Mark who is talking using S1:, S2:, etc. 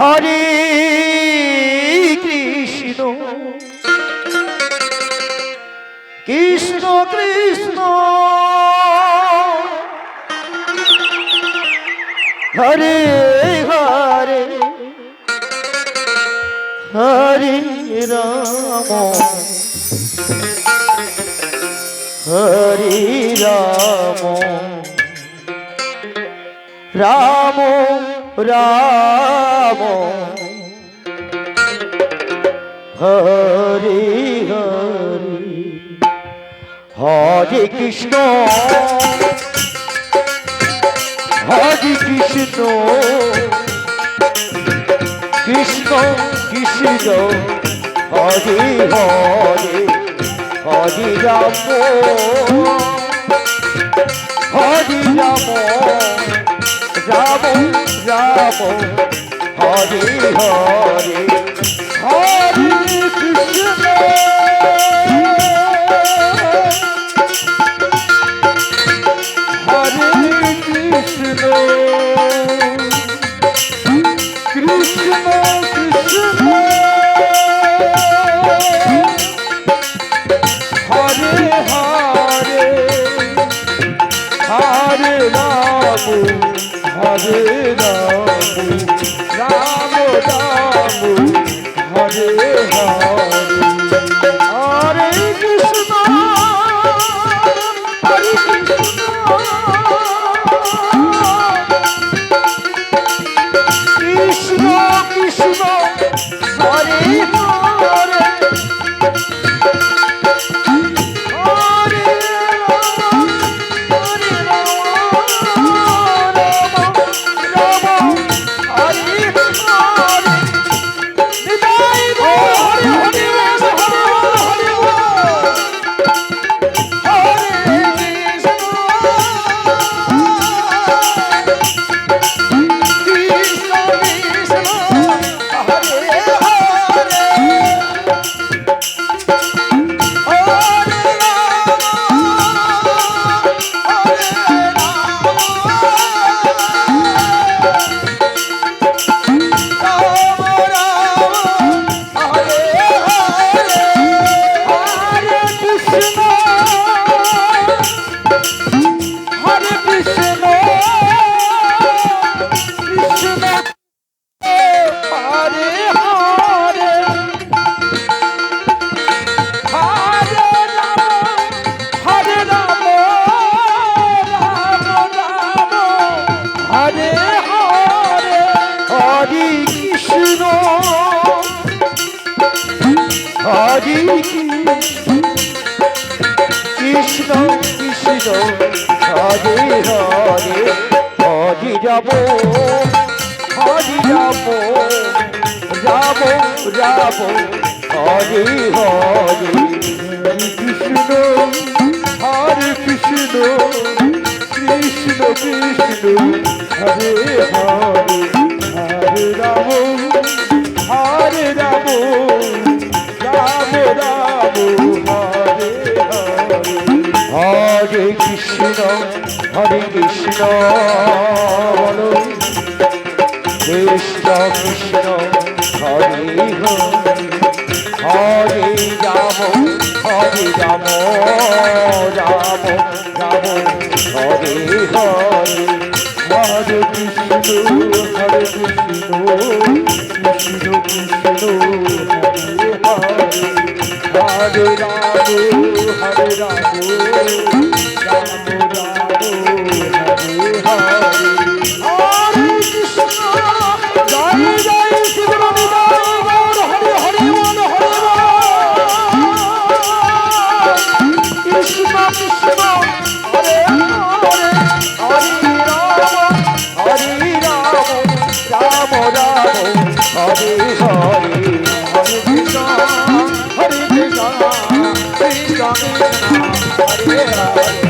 S1: হরে কৃষ্ণ কৃষ্ণ কৃষ্ণ হরে হরে হরে রাম হরে রাম রাম রাম হরে হরে হরে কৃষ্ণ হরে কৃষ্ণ কৃষ্ণ কৃষ্ণ হরে হরে হরে রাম হরে রাম রাম রাম হরে হরে হরে কৃষ্ণ হরে কৃষ্ণ কৃষ্ণ কৃষ্ণ হরে হরে হরে রাম হরে রাম রাম রাম হরে হরে হরে কৃষ্ণ হরে কৃষ্ণ কৃষ্ণ কৃষ্ণ হরে হরে কৃষ্ণ কৃষ্ণ হরে হরে হরে যাব হরে যাব যাব যাব হরে হরে কৃষ্ণ হরে কৃষ্ণ কৃষ্ণ কৃষ্ণ হরে হরে হরে রাম হরে রাম রাম রাম হরে হরে হরে কৃষ্ণ বলো কৃষ্ণ কৃষ্ণ হরে হরে হরে রাম রাম রাম হরে হরে হরে কৃষ্ণ কৃষ্ণ কৃষ্ণ হরে হরে হরে রাম রাম হরে কৃষ্ণ জয় জয় শিব হরে হরে মন হরে কৃষ্ণ কৃষ্ণ হরে হরে হরে রাম রাম রাম হরে হরে হরে কৃষ্ণ কৃষ্ণ কৃষ্ণ হরে হরে